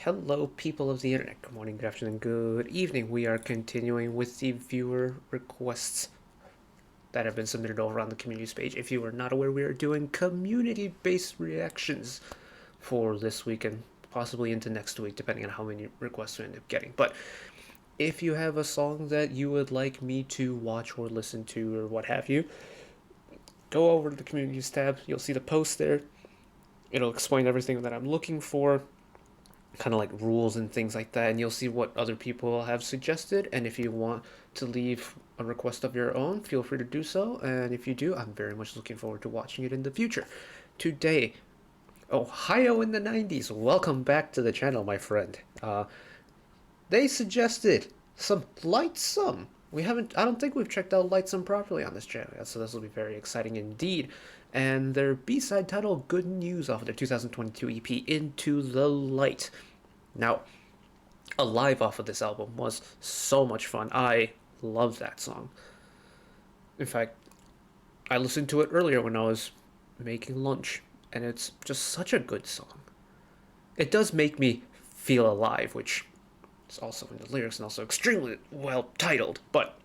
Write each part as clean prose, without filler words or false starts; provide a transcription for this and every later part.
Hello, people of the internet. Good morning, good afternoon, good evening. We are continuing with the viewer requests that have been submitted over on the communities page. If you are not aware, we are doing community-based reactions for this week and possibly into next week, depending on how many requests we end up getting. But if you have a song that you would like me to watch or listen to or what have you, go over to the communities tab. You'll see the post there. It'll explain everything that I'm looking for, kind of like rules and things like that, and you'll see what other people have suggested. And if you want to leave a request of your own, feel free to do so, and if you do, I'm very much looking forward to watching it in the future. Today, Ohio in the 90s, welcome back to the channel, my friend. They suggested some LIGHTSUM. I don't think we've checked out LIGHTSUM properly on this channel yet, so this will be very exciting indeed. And their B-side title, Good News, off of their 2022 EP, Into the Light. Now, Alive off of this album was so much fun. I love that song. In fact, I listened to it earlier when I was making lunch, and it's just such a good song. It does make me feel alive, which is also in the lyrics and also extremely well titled, but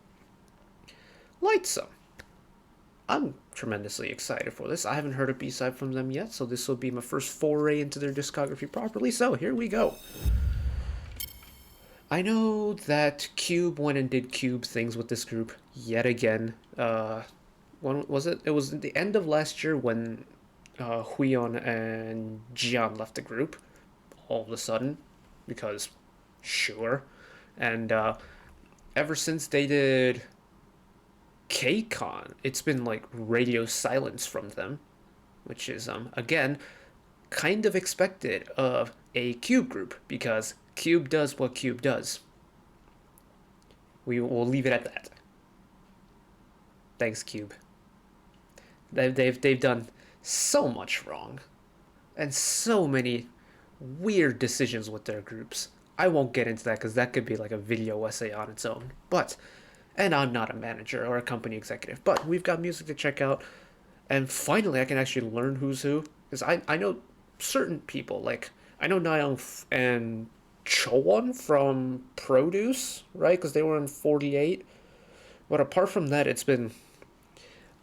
LIGHTSUM. I'm tremendously excited for this. I haven't heard a B-side from them yet, so this will be my first foray into their discography properly, so here we go. I know that Cube went and did Cube things with this group yet again. When was it? It was at the end of last year when Huion and Jian left the group all of a sudden, because sure. And ever since they did K-Con, it's been like radio silence from them, which is again kind of expected of a Cube group, because Cube does what Cube does. We will leave it at that. Thanks, Cube. They've done so much wrong and so many weird decisions with their groups. I won't get into that because that could be like a video essay on its own. And I'm not a manager or a company executive, but we've got music to check out, and finally I can actually learn who's who, because I know certain people, like I know Nayoung and Chowon from Produce, right, because they were in 48, but apart from that, it's been,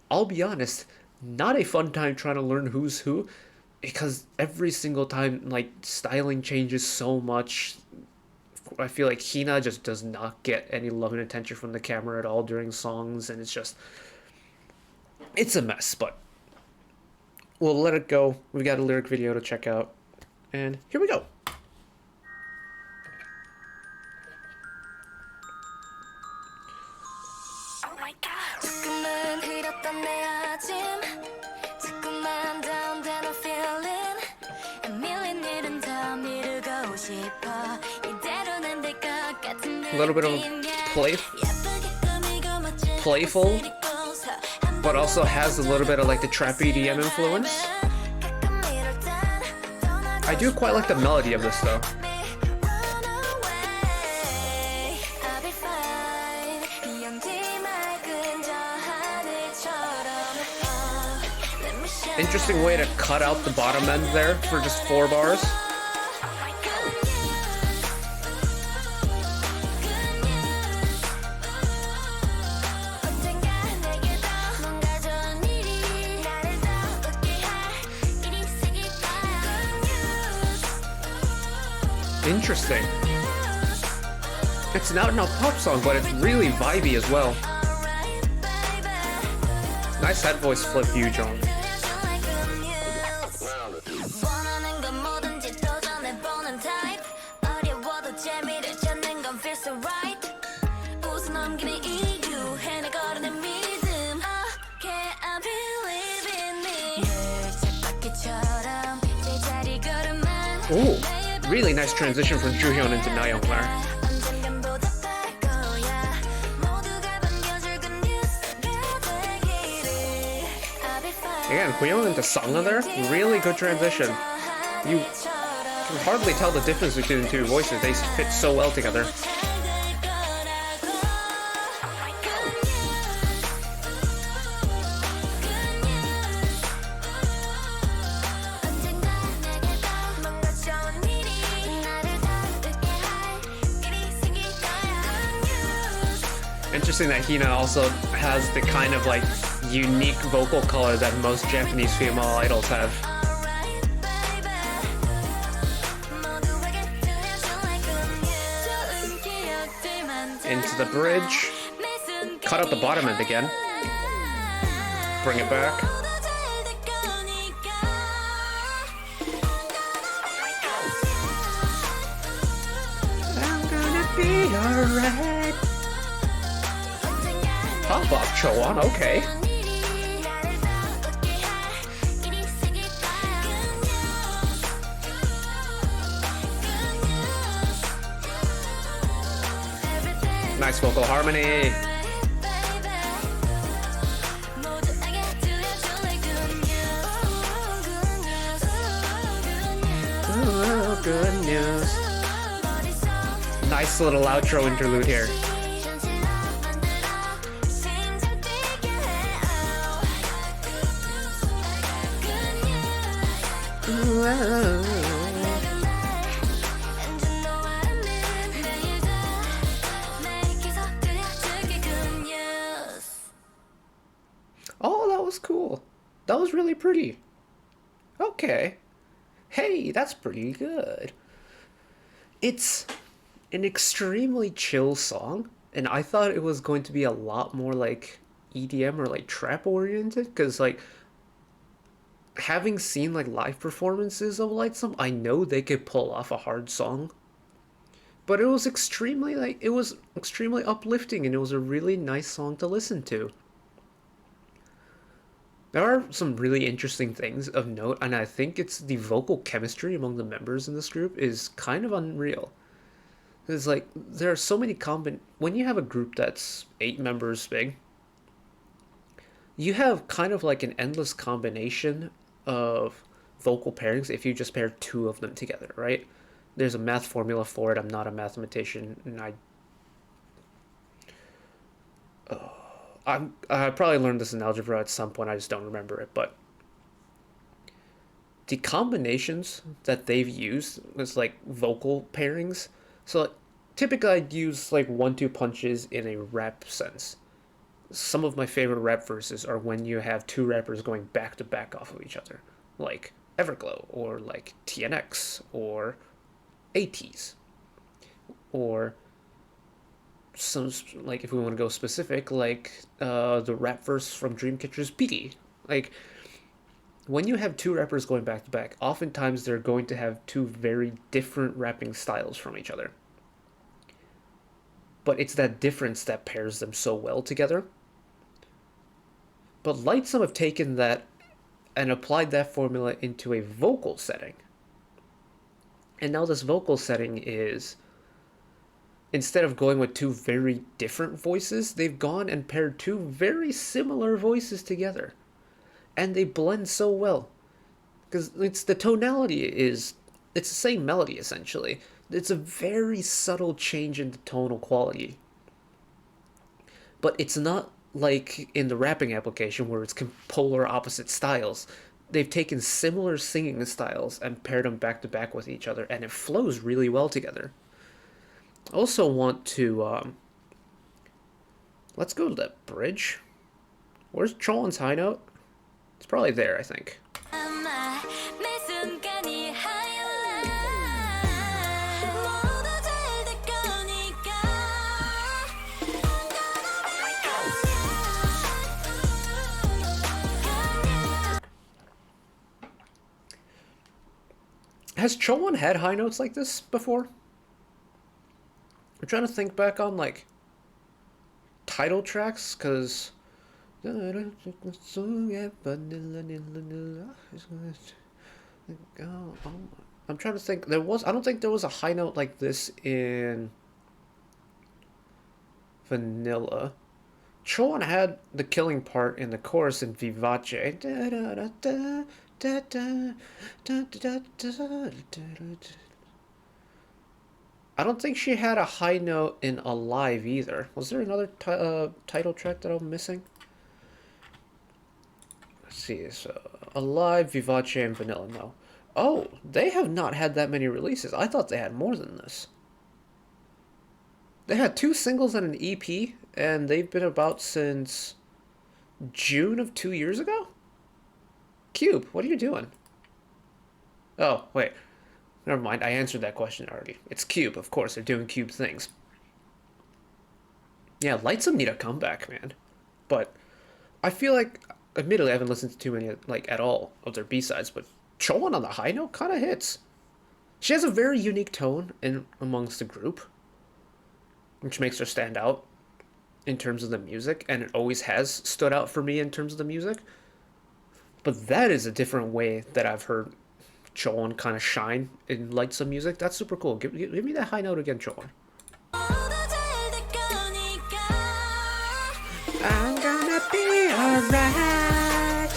I'll be honest, not a fun time trying to learn who's who, because every single time, like, styling changes so much. I feel like Hina just does not get any love and attention from the camera at all during songs, and it's a mess, but we'll let it go. We've got a lyric video to check out, and here we go. A little bit of playful, but also has a little bit of like the trap EDM influence. I do quite like the melody of this though. Interesting way to cut out the bottom end there for just 4 bars. Interesting. It's not a pop song, but it's really vibey as well. Nice head voice flip you, John. Ooh. Really nice transition from Joohyun into Nayoung there. Again, Huion into Sangha there, really good transition. You can hardly tell the difference between the two voices, they fit so well together. Interesting that Hina also has the kind of like unique vocal color that most Japanese female idols have. Into the bridge. Cut out the bottom end again. Bring it back. I'm gonna be alright. Pop off, Choan, okay. Nice vocal harmony. Oh, good news. Nice little outro interlude here. Oh, that was cool. That was really pretty. Okay. Hey, that's pretty good. It's an extremely chill song, and I thought it was going to be a lot more like EDM or like trap oriented, because like having seen like live performances of Lightsum, I know they could pull off a hard song. But it was extremely uplifting, and it was a really nice song to listen to. There are some really interesting things of note, and I think it's the vocal chemistry among the members in this group is kind of unreal. It's like there are so many when you have a group that's 8 members big, you have kind of like an endless combination of vocal pairings if you just pair 2 of them together, right? There's a math formula for it. I'm not a mathematician, and I probably learned this in algebra at some point. I just don't remember it. But the combinations that they've used is like vocal pairings. So like, typically I'd use like 1-2 punches in a rap sense. Some of my favorite rap verses are when you have 2 rappers going back to back off of each other, like Everglow or like TNX or ATs, or some, like if we want to go specific, like the rap verse from Dreamcatcher's Piggy. Like when you have 2 rappers going back to back, oftentimes they're going to have 2 very different rapping styles from each other. But it's that difference that pairs them so well together. But Lightsum have taken that and applied that formula into a vocal setting. And now this vocal setting is, instead of going with 2 very different voices, they've gone and paired 2 very similar voices together. And they blend so well. Because it's the tonality it's the same melody essentially. It's a very subtle change in the tonal quality. But it's not like in the rapping application where it's polar opposite styles. They've taken similar singing styles and paired them back to back with each other, and it flows really well together. I also want to let's go to that bridge. Where's Cholan's high note? It's probably there, I think. Has Cholan had high notes like this before? I'm trying to think back on like title tracks, because I'm trying to think. I don't think there was a high note like this in Vanilla. Cholan had the killing part in the chorus in Vivace. I don't think she had a high note in Alive either. Was there another title track that I'm missing? Let's see. So Alive, Vivace, and Vanilla. No. Oh, they have not had that many releases. I thought they had more than this. They had 2 singles and an EP, and they've been about since June of 2 years ago? Cube, what are you doing? Oh, wait. Never mind, I answered that question already. It's Cube, of course, they're doing Cube things. Yeah, LIGHTSUM need a comeback, man. But I feel like, admittedly, I haven't listened to too many, like, at all of their B-sides, but Choan on the high note kind of hits. She has a very unique tone in amongst the group, which makes her stand out in terms of the music, and it always has stood out for me in terms of the music. But that is a different way that I've heard Choan kind of shine in LIGHTSUM music. That's super cool. Give me that high note again, Choan. I'm gonna be alright.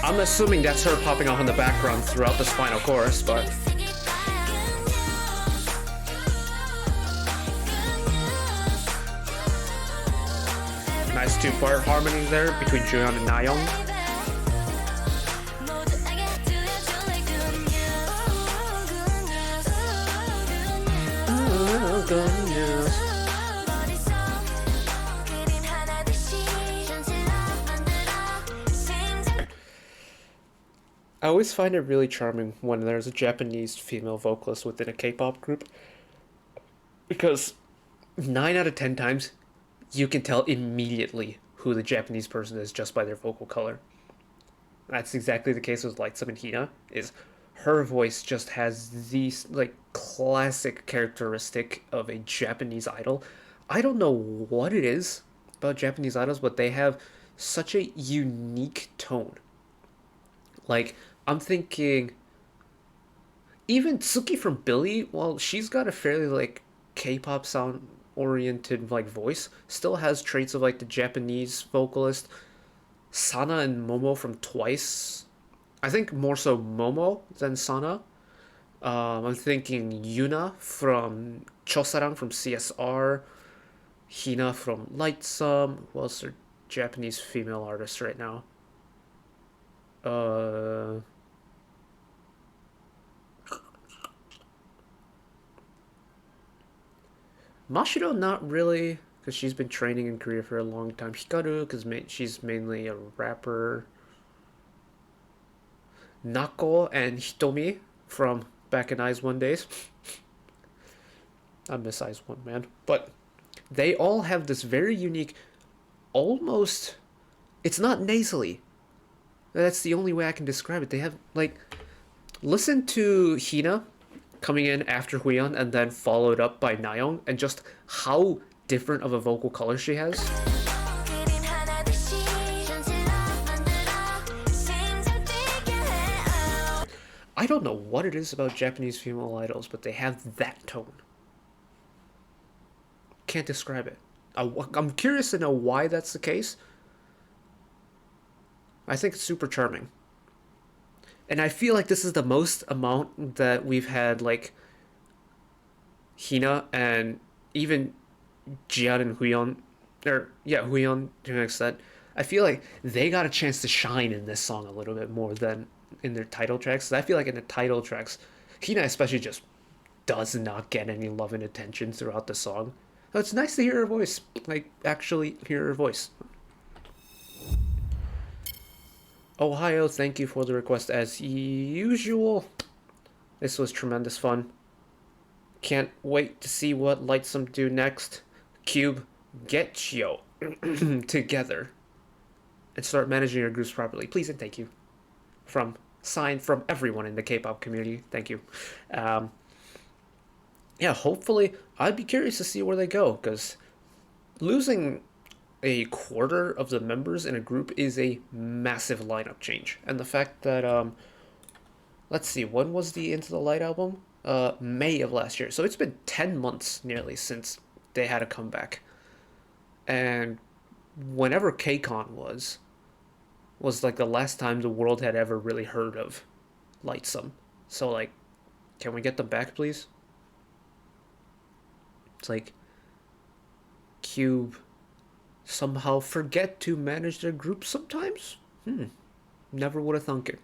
I'm assuming that's her popping off in the background throughout this final chorus, but nice two-part harmony there between Juyeon and Nayeon. Good news. I always find it really charming when there's a Japanese female vocalist within a K-pop group, because 9 out of 10 times you can tell immediately who the Japanese person is just by their vocal color. That's exactly the case with LIGHTSUM and Hina. Is her voice just has these like classic characteristic of a Japanese idol. I don't know what it is about Japanese idols, but they have such a unique tone. Like, I'm thinking even Tsuki from Billy, well, she's got a fairly like K-pop sound oriented like voice, still has traits of like the Japanese vocalist. Sana and Momo from Twice, I think more so Momo than Sana. I'm thinking Yuna from Chosarang from CSR, Hina from LIGHTSUM. Who else are Japanese female artists right now? Mashiro, not really, because she's been training in Korea for a long time. Hikaru, because she's mainly a rapper. Nako and Hitomi from back in Eyes One Days. I miss Eyes One, man. But they all have this very unique, almost, it's not nasally. That's the only way I can describe it. They have, like, listen to Hina coming in after Huyeon and then followed up by Nayeon, and just how different of a vocal color she has. I don't know what it is about Japanese female idols, but they have that tone. Can't describe it. I'm curious to know why that's the case. I think it's super charming. And I feel like this is the most amount that we've had, like, Hina and even Jian and Huyeon, or yeah, Huyeon to an extent. I feel like they got a chance to shine in this song a little bit more than in their title tracks. I feel like in the title tracks, Hina especially just does not get any love and attention throughout the song. So it's nice to hear her voice, like actually hear her voice. Ohio, thank you for the request as usual. This was tremendous fun. Can't wait to see what LIGHTSUM do next. Cube, get yo together and start managing your groups properly. Please and thank you. From everyone in the K-pop community. Thank you. Yeah, hopefully, I'd be curious to see where they go, because losing a quarter of the members in a group is a massive lineup change. And the fact that, let's see, when was the Into the Light album? May of last year. So it's been 10 months nearly since they had a comeback. And whenever KCON was like the last time the world had ever really heard of LIGHTSUM. So, like, can we get them back, please? It's like Cube somehow forget to manage their group sometimes? Never would have thunk it.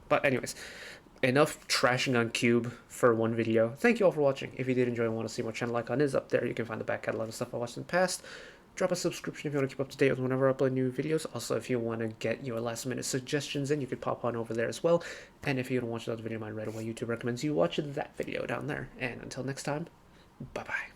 But anyways, enough trashing on Cube for one video. Thank you all for watching. If you did enjoy and want to see more channel icon is up there. You can find the back catalog of stuff I watched in the past. Drop a subscription if you want to keep up to date with whenever I upload new videos. Also, if you want to get your last minute suggestions in, you could pop on over there as well. And if you want to watch another video of mine right away, YouTube recommends you watch that video down there. And until next time, bye bye.